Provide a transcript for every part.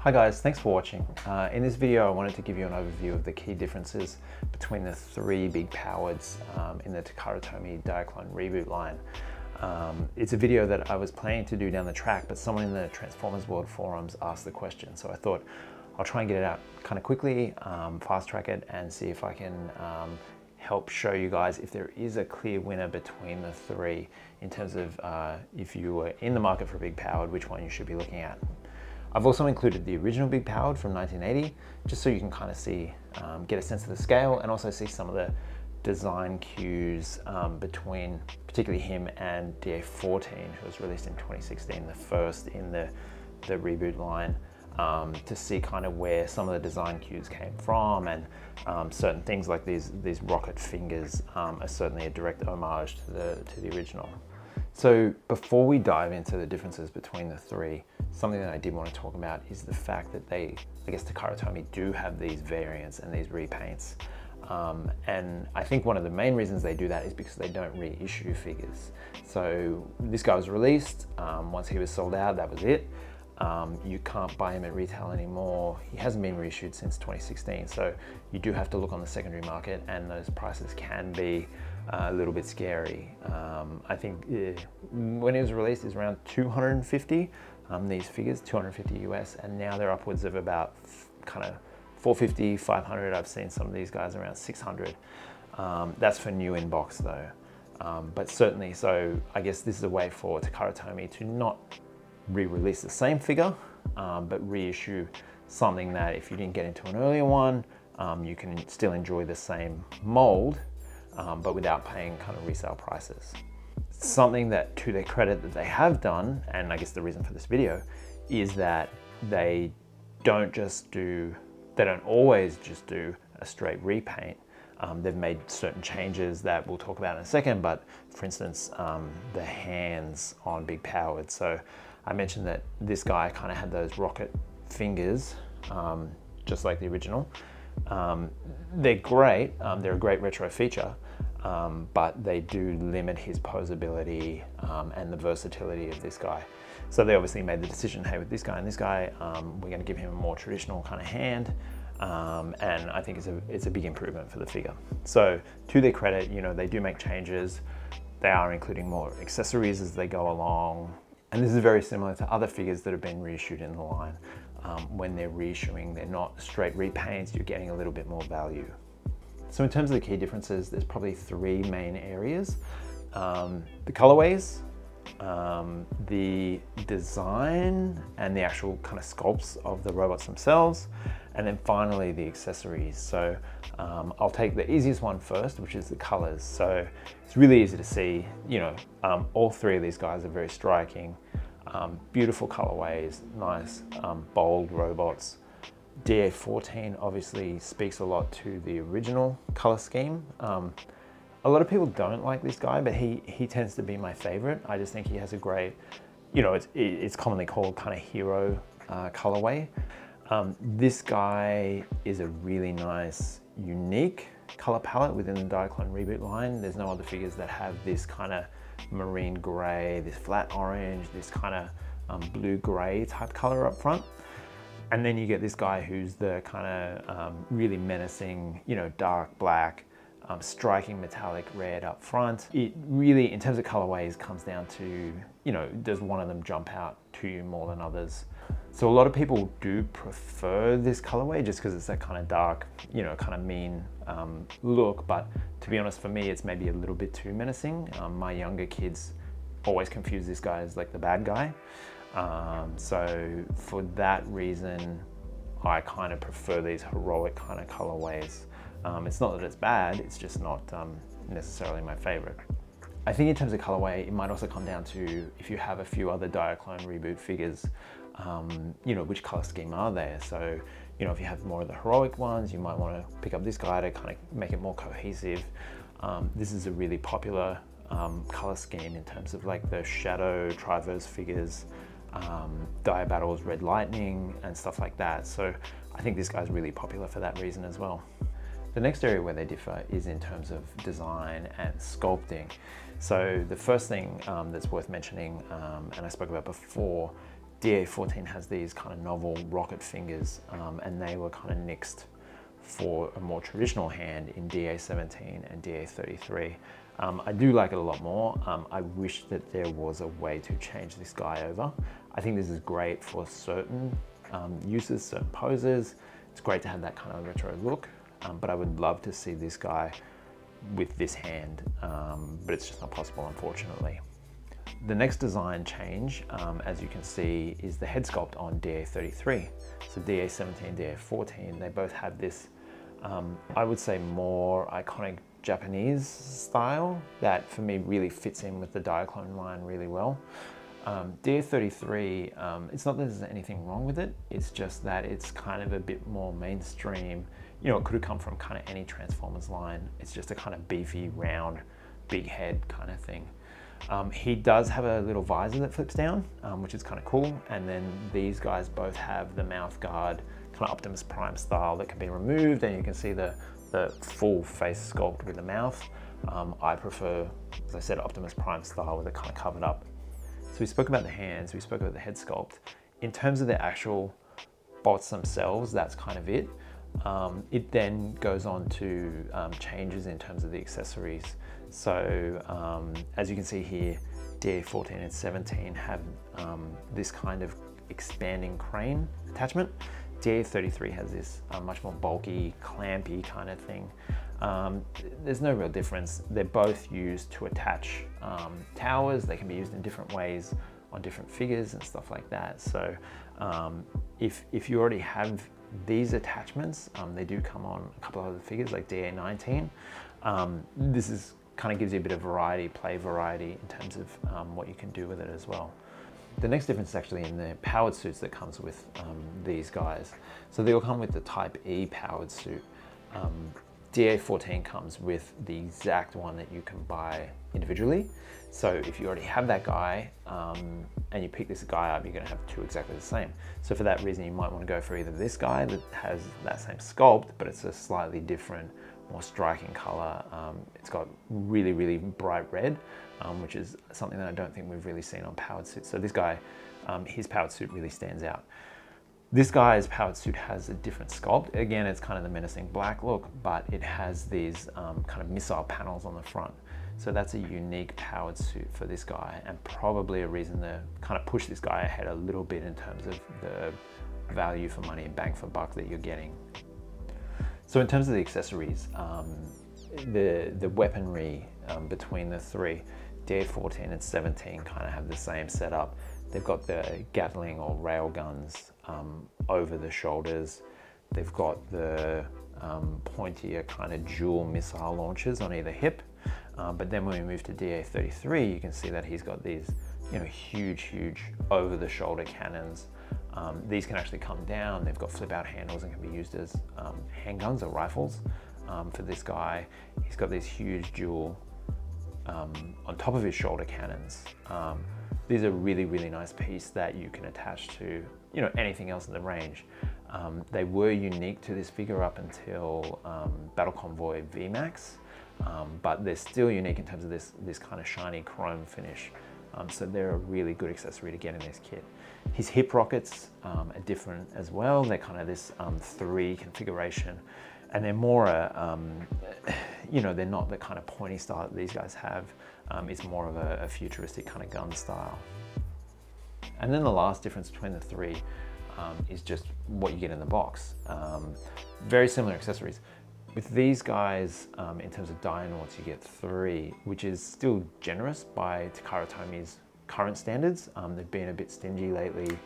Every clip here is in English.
Hi guys, thanks for watching. In this video I wanted to give you an overview of the key differences between the three big powards in the TakaraTomy Diaclone Reboot line. It's a video that I was planning to do down the track, but someone in the Transformers World forums asked the question, so I thought I'll try and get it out kind of quickly, fast track it, and see if I can help show you guys if there is a clear winner between the three in terms of if you were in the market for a big powered, which one you should be looking at. I've also included the original big powered from 1980, just so you can kind of see, get a sense of the scale, and also see some of the design cues between particularly him and DA-14, who was released in 2016, the first in the reboot line, to see kind of where some of the design cues came from, and certain things like these rocket fingers are certainly a direct homage to the original. So before we dive into the differences between the three, something that I did want to talk about is the fact that TakaraTomy do have these variants and these repaints. And I think one of the main reasons they do that is because they don't reissue figures. So this guy was released, once he was sold out, that was it. You can't buy him at retail anymore. He hasn't been reissued since 2016. So you do have to look on the secondary market, and those prices can be a little bit scary. I think when it was released, it was around 250, these figures, 250 US, and now they're upwards of about kind of 450, 500. I've seen some of these guys around 600. That's for new in box though. But certainly, so I guess this is a way for TakaraTomy to not re-release the same figure, but reissue something that if you didn't get into an earlier one, you can still enjoy the same mold, but without paying kind of resale prices. Something that, to their credit, that they have done, and I guess the reason for this video, is that they don't always just do a straight repaint. They've made certain changes that we'll talk about in a second, but for instance, the hands on big powered. So I mentioned that this guy kind of had those rocket fingers, just like the original. They're great, they're a great retro feature, but they do limit his posability and the versatility of this guy. So they obviously made the decision, hey, with this guy and this guy, we're going to give him a more traditional kind of hand, and I think it's a big improvement for the figure. So to their credit, you know, they do make changes. They are including more accessories as they go along, and this is very similar to other figures that have been reissued in the line. When they're reissuing, they're not straight repaints, you're getting a little bit more value. So in terms of the key differences, there's probably three main areas. The colorways, the design and the actual kind of sculpts of the robots themselves, and then finally the accessories. So I'll take the easiest one first, which is the colors. So it's really easy to see, you know, all three of these guys are very striking, beautiful colorways, nice bold robots. DA-14 obviously speaks a lot to the original color scheme. A lot of people don't like this guy, but he tends to be my favorite. I just think he has a great, you know, it's commonly called kind of hero colorway. This guy is a really nice, unique color palette within the Diaclone Reboot line. There's no other figures that have this kind of marine gray, this flat orange, this kind of blue-gray type color up front. And then you get this guy who's the kind of really menacing, you know, dark black, striking metallic red up front. It really, in terms of colorways, comes down to, you know, does one of them jump out to you more than others? So a lot of people do prefer this colorway just because it's that kind of dark, you know, kind of mean look. But to be honest, for me, it's maybe a little bit too menacing. My younger kids always confuse this guy as like the bad guy. So for that reason, I kind of prefer these heroic kind of colorways. It's not that it's bad, it's just not necessarily my favorite. I think in terms of colorway, it might also come down to, if you have a few other Diaclone Reboot figures, you know, which color scheme are there? So, you know, if you have more of the heroic ones, you might want to pick up this guy to kind of make it more cohesive. This is a really popular color scheme in terms of like the Shadow, Trivers figures, Dire Battle's Red Lightning and stuff like that. So I think this guy's really popular for that reason as well. The next area where they differ is in terms of design and sculpting. So the first thing that's worth mentioning, and I spoke about before, DA-14 has these kind of novel rocket fingers, and they were kind of nixed for a more traditional hand in DA-17 and DA-33. I do like it a lot more. I wish that there was a way to change this guy over. I think this is great for certain uses, certain poses. It's great to have that kind of retro look, but I would love to see this guy with this hand, but it's just not possible, unfortunately. The next design change, as you can see, is the head sculpt on DA-33. So DA-17, DA-14, they both have this, I would say, more iconic Japanese style that for me really fits in with the Diaclone line really well. DA-33, it's not that there's anything wrong with it, it's just that it's kind of a bit more mainstream. You know, it could have come from kind of any Transformers line. It's just a kind of beefy, round, big head kind of thing. He does have a little visor that flips down, which is kind of cool. And then these guys both have the mouth guard, kind of Optimus Prime style, that can be removed, and you can see the full face sculpt with the mouth. I prefer, as I said, Optimus Prime style with it kind of covered up. So we spoke about the hands, we spoke about the head sculpt. In terms of the actual bots themselves, that's kind of it. It then goes on to changes in terms of the accessories. So as you can see here, DA-14 and 17 have this kind of expanding crane attachment. DA-33 has this much more bulky, clampy kind of thing. There's no real difference. They're both used to attach towers. They can be used in different ways on different figures and stuff like that. So if you already have these attachments, they do come on a couple of other figures like DA-19. This is kind of gives you a bit of variety, play variety in terms of what you can do with it as well. The next difference is actually in the powered suits that comes with these guys. So they all come with the Type E powered suit. DA-14 comes with the exact one that you can buy individually. So if you already have that guy and you pick this guy up, you're going to have two exactly the same. So for that reason, you might want to go for either this guy that has that same sculpt, but it's a slightly different, more striking color. It's got really, really bright red, which is something that I don't think we've really seen on powered suits. So this guy, his powered suit really stands out. This guy's powered suit has a different sculpt. Again, it's kind of the menacing black look, but it has these kind of missile panels on the front. So that's a unique powered suit for this guy, and probably a reason to kind of push this guy ahead a little bit in terms of the value for money and bang for buck that you're getting. So in terms of the accessories, the weaponry between the three, DA-14 and 17 kind of have the same setup. They've got the Gatling or rail guns over the shoulders. They've got the pointier kind of dual missile launchers on either hip. But then when we move to DA-33, you can see that he's got these, huge over the shoulder cannons. These can actually come down. They've got flip out handles and can be used as handguns or rifles. For this guy, he's got these huge dual on top of his shoulder cannons. These are really, really nice piece that you can attach to, anything else in the range. They were unique to this figure up until Battle Convoy VMAX, but they're still unique in terms of this kind of shiny chrome finish. So they're a really good accessory to get in this kit. His hip rockets are different as well. They're kind of this 3 configuration, and they're more they're not the kind of pointy style that these guys have. It's more of a futuristic kind of gun style. And then the last difference between the three is just what you get in the box. Very similar accessories. With these guys, in terms of Dynauts, you get 3, which is still generous by TakaraTomy's current standards. They've been a bit stingy lately,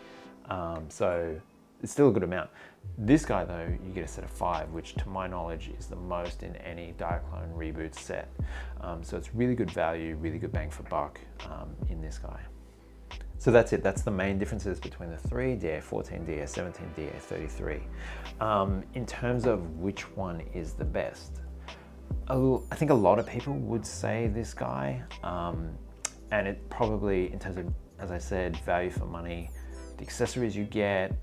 so it's still a good amount. This guy though, you get a set of 5, which to my knowledge is the most in any Diaclone Reboot set. So it's really good value, really good bang for buck in this guy. So that's it, that's the main differences between the 3, DA-14, DA-17, DA-33. In terms of which one is the best, I think a lot of people would say this guy, and it probably, in terms of, as I said, value for money, the accessories you get,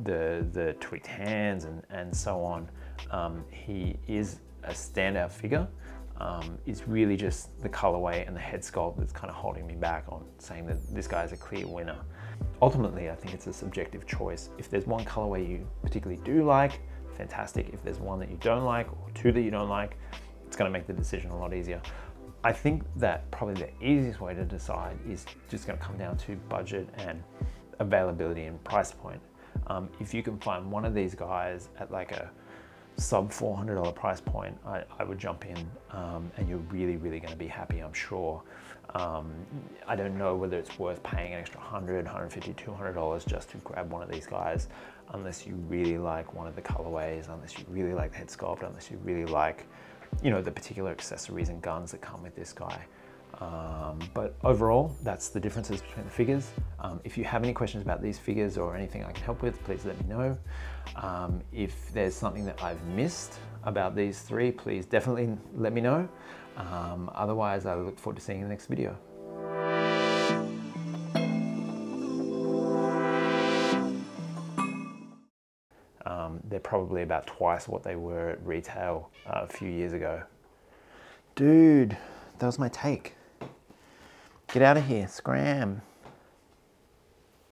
the tweaked hands and so on, he is a standout figure. is really just the colorway and the head sculpt that's kind of holding me back on saying that this guy is a clear winner. Ultimately, I think it's a subjective choice. If there's one colorway you particularly do like, fantastic. If there's one that you don't like, or two that you don't like, it's going to make the decision a lot easier. I think that probably the easiest way to decide is just going to come down to budget and availability and price point. If you can find one of these guys at like a sub $400 price point, I would jump in, and you're really going to be happy, I'm sure. I don't know whether it's worth paying an extra $100, $150, $200 just to grab one of these guys, unless you really like one of the colorways, unless you really like the head sculpt, unless you really like, you know, the particular accessories and guns that come with this guy. But overall, that's the differences between the figures. If you have any questions about these figures or anything I can help with, please let me know. If there's something that I've missed about these three, please definitely let me know. Otherwise, I look forward to seeing you in the next video. They're probably about twice what they were at retail a few years ago. Dude, that was my take. Get out of here, scram.